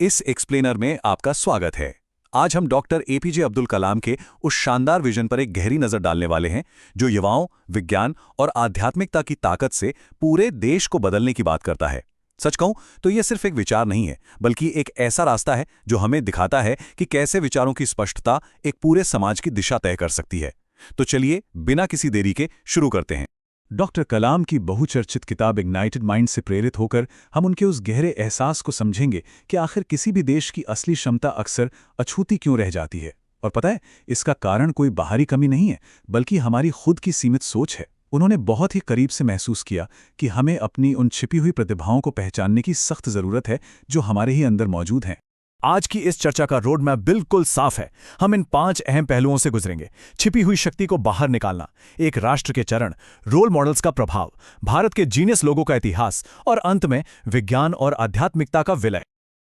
इस एक्सप्लेनर में आपका स्वागत है। आज हम डॉक्टर एपीजे अब्दुल कलाम के उस शानदार विजन पर एक गहरी नजर डालने वाले हैं जो युवाओं, विज्ञान और आध्यात्मिकता की ताकत से पूरे देश को बदलने की बात करता है। सच कहूं तो यह सिर्फ एक विचार नहीं है, बल्कि एक ऐसा रास्ता है जो हमें दिखाता है कि कैसे विचारों की स्पष्टता एक पूरे समाज की दिशा तय कर सकती है। तो चलिए बिना किसी देरी के शुरू करते हैं। डॉक्टर कलाम की बहुचर्चित किताब इग्नाइटेड माइंड से प्रेरित होकर हम उनके उस गहरे एहसास को समझेंगे कि आखिर किसी भी देश की असली क्षमता अक्सर अछूती क्यों रह जाती है। और पता है, इसका कारण कोई बाहरी कमी नहीं है, बल्कि हमारी खुद की सीमित सोच है। उन्होंने बहुत ही करीब से महसूस किया कि हमें अपनी उन छिपी हुई प्रतिभाओं को पहचानने की सख्त जरूरत है जो हमारे ही अंदर मौजूद हैं। आज की इस चर्चा का रोड मैप बिल्कुल साफ है। हम इन 5 अहम पहलुओं से गुजरेंगे। छिपी हुई शक्ति को बाहर निकालना, एक राष्ट्र के चरण, रोल मॉडल्स का प्रभाव, भारत के जीनियस लोगों का इतिहास और अंत में विज्ञान और आध्यात्मिकता का विलय।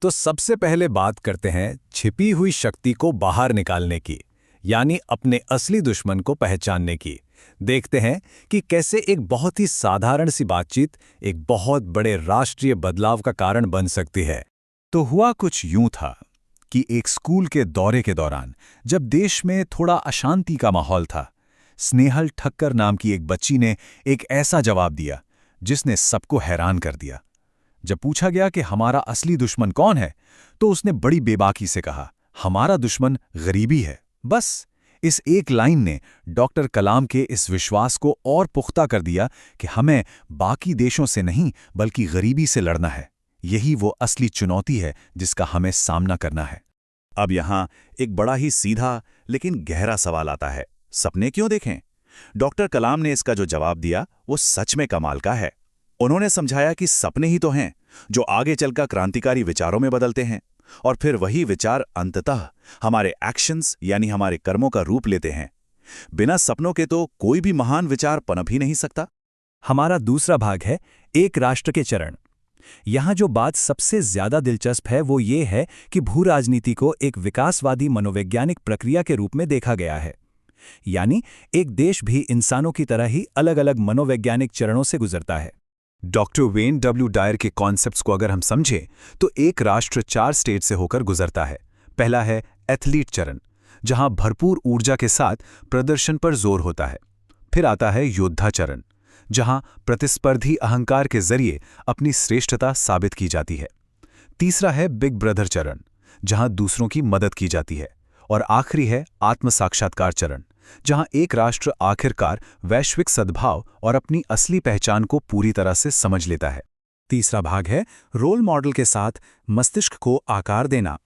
तो सबसे पहले बात करते हैं छिपी हुई शक्ति को बाहर निकालने की, यानी अपने असली दुश्मन को पहचानने की। देखते हैं कि कैसे एक बहुत ही साधारण सी बातचीत एक बहुत बड़े राष्ट्रीय बदलाव का कारण बन सकती है। तो हुआ कुछ यूं था कि एक स्कूल के दौरे के दौरान जब देश में थोड़ा अशांति का माहौल था, स्नेहल ठक्कर नाम की एक बच्ची ने एक ऐसा जवाब दिया जिसने सबको हैरान कर दिया। जब पूछा गया कि हमारा असली दुश्मन कौन है, तो उसने बड़ी बेबाकी से कहा, हमारा दुश्मन गरीबी है। बस इस एक लाइन ने डॉक्टर कलाम के इस विश्वास को और पुख्ता कर दिया कि हमें बाकी देशों से नहीं बल्कि गरीबी से लड़ना है। यही वो असली चुनौती है जिसका हमें सामना करना है। अब यहां एक बड़ा ही सीधा लेकिन गहरा सवाल आता है, सपने क्यों देखें? डॉक्टर कलाम ने इसका जो जवाब दिया वो सच में कमाल का है। उन्होंने समझाया कि सपने ही तो हैं जो आगे चलकर क्रांतिकारी विचारों में बदलते हैं, और फिर वही विचार अंततः हमारे एक्शंस यानी हमारे कर्मों का रूप लेते हैं। बिना सपनों के तो कोई भी महान विचार पनप ही नहीं सकता। हमारा दूसरा भाग है एक राष्ट्र के चरण। यहां जो बात सबसे ज्यादा दिलचस्प है वो ये है कि भू-राजनीति को एक विकासवादी मनोवैज्ञानिक प्रक्रिया के रूप में देखा गया है। यानी एक देश भी इंसानों की तरह ही अलग-अलग मनोवैज्ञानिक चरणों से गुजरता है। डॉक्टर वेन डब्ल्यू डायर के कॉन्सेप्ट्स को अगर हम समझें तो एक राष्ट्र 4 स्टेज से होकर गुजरता है। पहला है एथलीट चरण, जहां भरपूर ऊर्जा के साथ प्रदर्शन पर जोर होता है। फिर आता है योद्धा चरण, जहां प्रतिस्पर्धी अहंकार के जरिए अपनी श्रेष्ठता साबित की जाती है। तीसरा है बिग ब्रदर चरण, जहां दूसरों की मदद की जाती है। और आखिरी है आत्म साक्षात्कार चरण, जहां एक राष्ट्र आखिरकार वैश्विक सद्भाव और अपनी असली पहचान को पूरी तरह से समझ लेता है। तीसरा भाग है रोल मॉडल के साथ मस्तिष्क को आकार देना।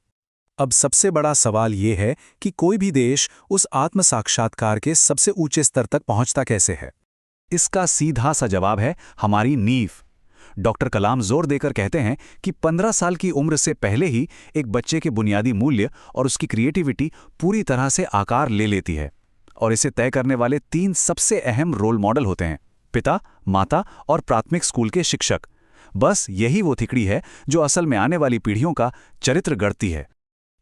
अब सबसे बड़ा सवाल ये है कि कोई भी देश उस आत्म साक्षात्कार के सबसे ऊंचे स्तर तक पहुंचता कैसे है। इसका सीधा सा जवाब है हमारी नींव। डॉक्टर कलाम जोर देकर कहते हैं कि 15 साल की उम्र से पहले ही एक बच्चे के बुनियादी मूल्य और उसकी क्रिएटिविटी पूरी तरह से आकार ले लेती है। और इसे तय करने वाले 3 सबसे अहम रोल मॉडल होते हैं, पिता, माता और प्राथमिक स्कूल के शिक्षक। बस यही वो थिकड़ी है जो असल में आने वाली पीढ़ियों का चरित्र गढ़ती है।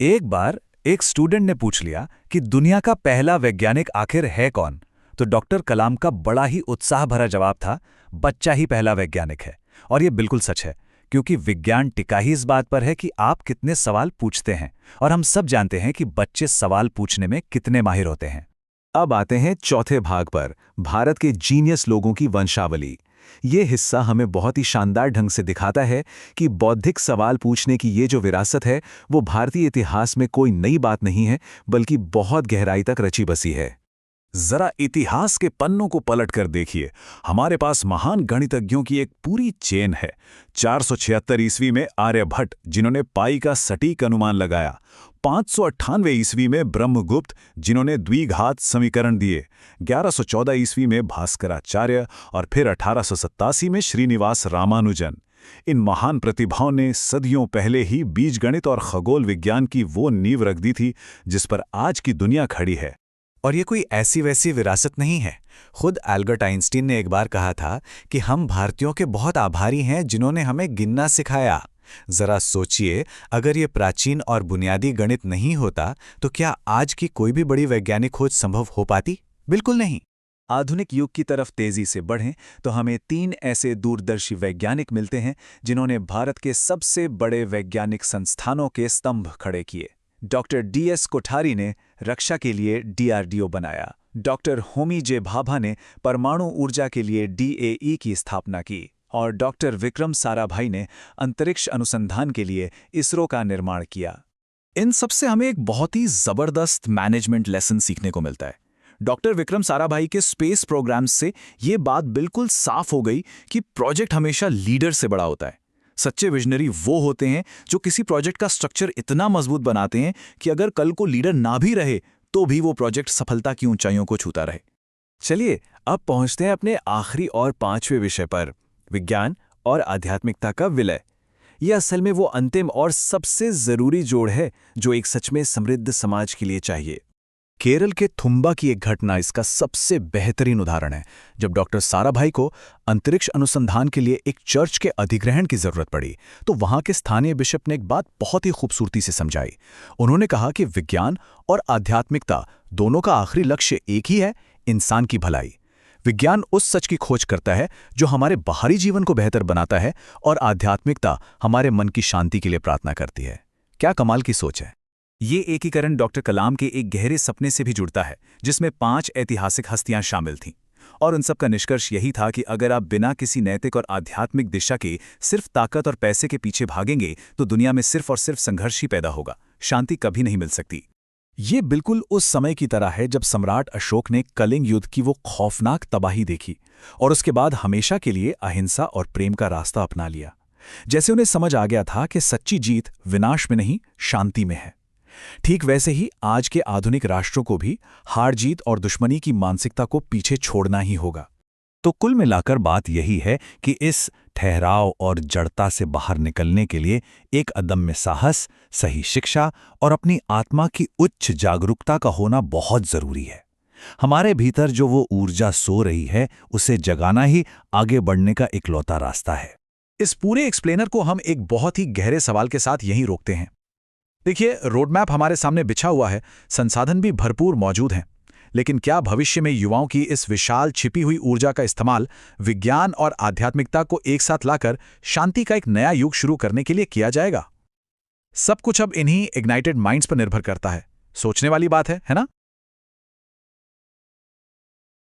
एक बार एक स्टूडेंट ने पूछ लिया कि दुनिया का पहला वैज्ञानिक आखिर है कौन, तो डॉक्टर कलाम का बड़ा ही उत्साह भरा जवाब था, बच्चा ही पहला वैज्ञानिक है। और ये बिल्कुल सच है, क्योंकि विज्ञान टिका ही इस बात पर है कि आप कितने सवाल पूछते हैं, और हम सब जानते हैं कि बच्चे सवाल पूछने में कितने माहिर होते हैं। अब आते हैं चौथे भाग पर, भारत के जीनियस लोगों की वंशावली। ये हिस्सा हमें बहुत ही शानदार ढंग से दिखाता है कि बौद्धिक सवाल पूछने की ये जो विरासत है वो भारतीय इतिहास में कोई नई बात नहीं है, बल्कि बहुत गहराई तक रची बसी है। जरा इतिहास के पन्नों को पलट कर देखिए, हमारे पास महान गणितज्ञों की एक पूरी चेन है। 476 ईस्वी में आर्यभट्ट, जिन्होंने पाई का सटीक अनुमान लगाया। 598 ईस्वी में ब्रह्मगुप्त, जिन्होंने द्विघात समीकरण दिए। 1114 ईस्वी में भास्कराचार्य और फिर 1887 में श्रीनिवास रामानुजन। इन महान प्रतिभाओं ने सदियों पहले ही बीजगणित और खगोल विज्ञान की वो नींव रख दी थी जिस पर आज की दुनिया खड़ी है। और ये कोई ऐसी वैसी विरासत नहीं है। खुद एल्बर्ट आइंस्टीन ने एक बार कहा था कि हम भारतीयों के बहुत आभारी हैं जिन्होंने हमें गिनना सिखाया। जरा सोचिए, अगर ये प्राचीन और बुनियादी गणित नहीं होता तो क्या आज की कोई भी बड़ी वैज्ञानिक खोज संभव हो पाती? बिल्कुल नहीं। आधुनिक युग की तरफ तेजी से बढ़ें तो हमें 3 ऐसे दूरदर्शी वैज्ञानिक मिलते हैं जिन्होंने भारत के सबसे बड़े वैज्ञानिक संस्थानों के स्तंभ खड़े किए। Doctor DS. कोठारी ने रक्षा के लिए DRDO बनाया। डॉक्टर होमी जे भाभा ने परमाणु ऊर्जा के लिए DAE की स्थापना की और डॉक्टर विक्रम साराभाई ने अंतरिक्ष अनुसंधान के लिए इसरो का निर्माण किया। इन सबसे हमें एक बहुत ही जबरदस्त मैनेजमेंट लेसन सीखने को मिलता है। डॉक्टर विक्रम साराभाई के स्पेस प्रोग्राम्स से ये बात बिल्कुल साफ हो गई कि प्रोजेक्ट हमेशा लीडर से बड़ा होता है। सच्चे विजनरी वो होते हैं जो किसी प्रोजेक्ट का स्ट्रक्चर इतना मजबूत बनाते हैं कि अगर कल को लीडर ना भी रहे तो भी वो प्रोजेक्ट सफलता की ऊंचाइयों को छूता रहे। चलिए अब पहुंचते हैं अपने आखिरी और 5वें विषय पर, विज्ञान और आध्यात्मिकता का विलय। यह असल में वो अंतिम और सबसे जरूरी जोड़ है जो एक सच में समृद्ध समाज के लिए चाहिए। केरल के थुम्बा की एक घटना इसका सबसे बेहतरीन उदाहरण है। जब डॉक्टर साराभाई को अंतरिक्ष अनुसंधान के लिए एक चर्च के अधिग्रहण की जरूरत पड़ी तो वहां के स्थानीय बिशप ने एक बात बहुत ही खूबसूरती से समझाई। उन्होंने कहा कि विज्ञान और आध्यात्मिकता दोनों का आखिरी लक्ष्य एक ही है, इंसान की भलाई। विज्ञान उस सच की खोज करता है जो हमारे बाहरी जीवन को बेहतर बनाता है और आध्यात्मिकता हमारे मन की शांति के लिए प्रार्थना करती है। क्या कमाल की सोच है। ये एकीकरण डॉक्टर कलाम के एक गहरे सपने से भी जुड़ता है जिसमें 5 ऐतिहासिक हस्तियां शामिल थीं और उन सब का निष्कर्ष यही था कि अगर आप बिना किसी नैतिक और आध्यात्मिक दिशा के सिर्फ ताकत और पैसे के पीछे भागेंगे तो दुनिया में सिर्फ और सिर्फ संघर्ष ही पैदा होगा, शांति कभी नहीं मिल सकती। ये बिल्कुल उस समय की तरह है जब सम्राट अशोक ने कलिंग युद्ध की वो खौफनाक तबाही देखी और उसके बाद हमेशा के लिए अहिंसा और प्रेम का रास्ता अपना लिया। जैसे उन्हें समझ आ गया था कि सच्ची जीत विनाश में नहीं, शांति में है। ठीक वैसे ही आज के आधुनिक राष्ट्रों को भी हार जीत और दुश्मनी की मानसिकता को पीछे छोड़ना ही होगा। तो कुल मिलाकर बात यही है कि इस ठहराव और जड़ता से बाहर निकलने के लिए एक अदम्य साहस, सही शिक्षा और अपनी आत्मा की उच्च जागरूकता का होना बहुत जरूरी है। हमारे भीतर जो वो ऊर्जा सो रही है उसे जगाना ही आगे बढ़ने का इकलौता रास्ता है। इस पूरे एक्सप्लेनर को हम एक बहुत ही गहरे सवाल के साथ यहीं रोकते हैं। देखिए, रोडमैप हमारे सामने बिछा हुआ है, संसाधन भी भरपूर मौजूद हैं, लेकिन क्या भविष्य में युवाओं की इस विशाल छिपी हुई ऊर्जा का इस्तेमाल विज्ञान और आध्यात्मिकता को एक साथ लाकर शांति का एक नया युग शुरू करने के लिए किया जाएगा? सब कुछ अब इन्हीं इग्नाइटेड माइंड्स पर निर्भर करता है। सोचने वाली बात है ना?